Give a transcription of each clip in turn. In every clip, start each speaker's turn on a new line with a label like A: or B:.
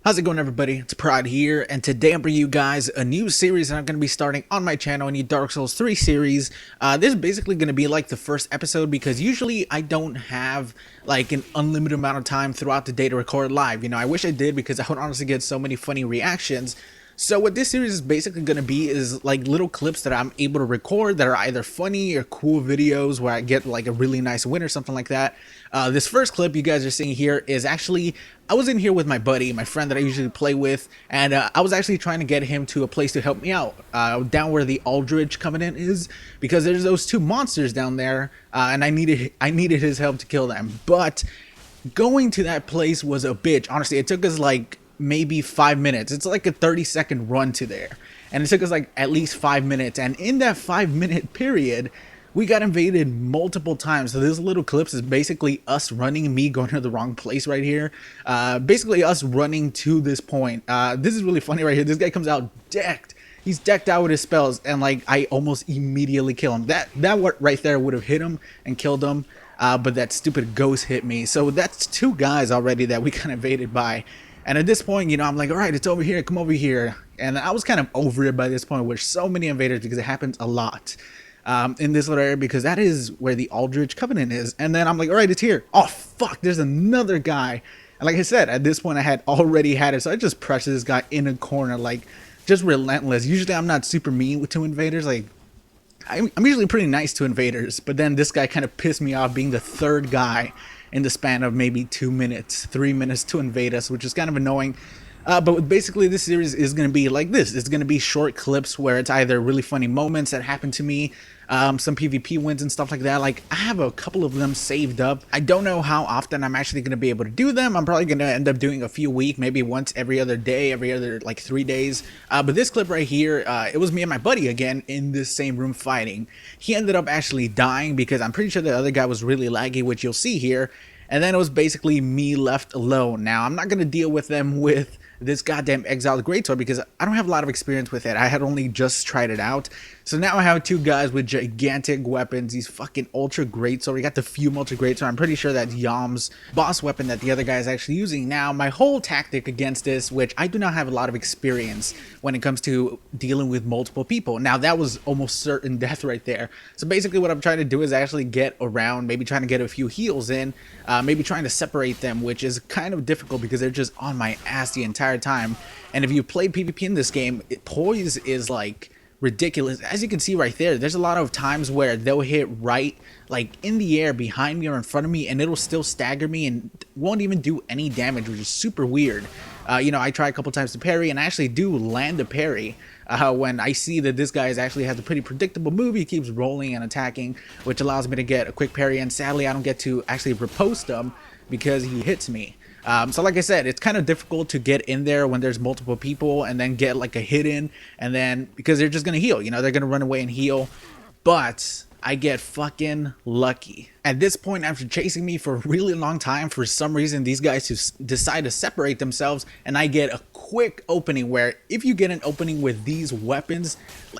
A: How's it going, everybody? It's Prod here, and today I'm bringing you guys a new series that I'm going to be starting on my channel, a new Dark Souls 3 series. This is basically going to be like the first episode because usually I don't have like an unlimited amount of time throughout the day to record live. I wish I did because I would honestly get so many funny reactions. So what this series is basically going to be is like little clips that I'm able to record that are either funny or cool videos where I get like a really nice win or something like that. This first clip you guys are seeing here is actually, I was in here with my buddy, my friend that I usually play with, and I was actually trying to get him to a place to help me out, down where the Aldritch Covenant is, because there's those two monsters down there, and I needed his help to kill them. But going to that place was a bitch. Honestly, it took us like maybe 5 minutes. It's like a 30-second run to there, and it took us like at least 5 minutes, and in that 5-minute period we got invaded multiple times. So this little clips is basically us running, me going to the wrong place right here, basically us running to this point. This is really funny right here. This guy comes out decked. He's decked out with his spells, and like I almost immediately kill him. That right there would have hit him and killed him, but that stupid ghost hit me. So that's two guys already that we got invaded by. And at this point, I'm like, all right, it's over here, come over here. And I was kind of over it by this point with so many invaders because it happens a lot in this little area, because that is where the Aldrich Covenant is. And then I'm like, all right, it's here. Oh, fuck, there's another guy. And like I said, at this point, I had already had it. So I just pressed this guy in a corner, like just relentless. Usually I'm not super mean to invaders. Like I'm usually pretty nice to invaders. But then this guy kind of pissed me off being the third guy in the span of maybe 2 minutes, 3 minutes to invade us, which is kind of annoying. But basically this series is going to be like this. It's going to be short clips where it's either really funny moments that happen to me, some PvP wins and stuff like that. Like I have a couple of them saved up. I don't know how often I'm actually going to be able to do them. I'm probably going to end up doing a few a week, maybe once every other day, every other like 3 days. But this clip right here, it was me and my buddy again in this same room fighting. He ended up actually dying because I'm pretty sure the other guy was really laggy, which you'll see here. And then it was basically me left alone. Now, I'm not going to deal with them with this goddamn exiled greatsword because I don't have a lot of experience with it. I had only just tried it out. So now I have two guys with gigantic weapons, these fucking ultra greatsword. We got the Fume ultra greatsword. I'm pretty sure that's Yom's boss weapon that the other guy is actually using. Now, my whole tactic against this, which I do not have a lot of experience when it comes to dealing with multiple people. Now, that was almost certain death right there. So basically what I'm trying to do is actually get around, maybe trying to get a few heals in, maybe trying to separate them, which is kind of difficult because they're just on my ass the entire time. And if you played PvP in this game, poise is like ridiculous. As you can see right there, there's a lot of times where they'll hit right like in the air behind me or in front of me, and it'll still stagger me and won't even do any damage, which is super weird. I try a couple times to parry, and I actually do land a parry when I see that this guy actually has a pretty predictable move. He keeps rolling and attacking, which allows me to get a quick parry, and sadly I don't get to actually riposte him because he hits me. So like I said, it's kind of difficult to get in there when there's multiple people and then get like a hit in, and then because they're just gonna heal, they're gonna run away and heal. But I get fucking lucky. At this point, after chasing me for a really long time, for some reason these guys decide to separate themselves, and I get a quick opening where if you get an opening with these weapons,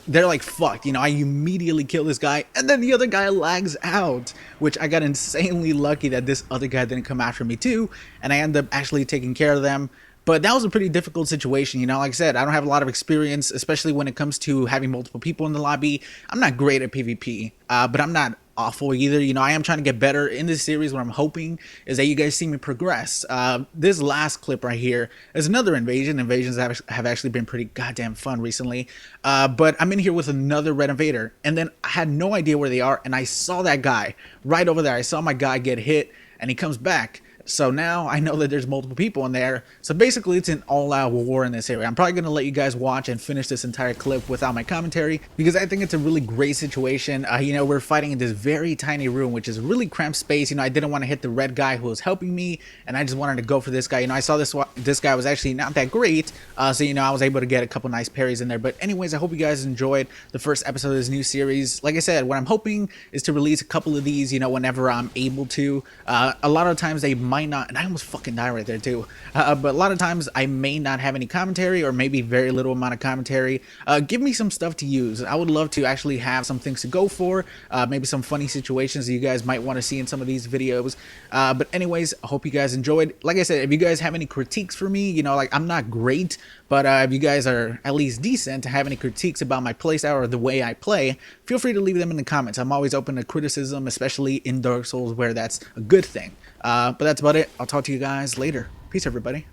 A: they're like fucked. I immediately kill this guy, and then the other guy lags out, which I got insanely lucky that this other guy didn't come after me too, and I end up actually taking care of them. But that was a pretty difficult situation. Like I said, I don't have a lot of experience, especially when it comes to having multiple people in the lobby. I'm not great at PvP, but I'm not awful either. I am trying to get better in this series. What I'm hoping is that you guys see me progress. This last clip right here is another invasion. Invasions have actually been pretty goddamn fun recently. But I'm in here with another red invader, and then I had no idea where they are, and I saw that guy right over there. I saw my guy get hit, and he comes back. So now I know that there's multiple people in there. So basically it's an all-out war in this area. I'm probably going to let you guys watch and finish this entire clip without my commentary because I think it's a really great situation. We're fighting in this very tiny room, which is a really cramped space. I didn't want to hit the red guy who was helping me, and I just wanted to go for this guy. I saw this guy was actually not that great. So I was able to get a couple nice parries in there. But anyways, I hope you guys enjoyed the first episode of this new series. Like I said, what I'm hoping is to release a couple of these, whenever I'm able to. A lot of times they might not, and I almost fucking die right there too. But a lot of times I may not have any commentary, or maybe very little amount of commentary. Give me some stuff to use. I would love to actually have some things to go for, maybe some funny situations that you guys might want to see in some of these videos. But anyways, I hope you guys enjoyed. Like I said, if you guys have any critiques for me, you know, like I'm not great, but if you guys are at least decent to have any critiques about my playstyle or the way I play, feel free to leave them in the comments. I'm always open to criticism, especially in Dark Souls where that's a good thing. But that's about it. I'll talk to you guys later. Peace, everybody.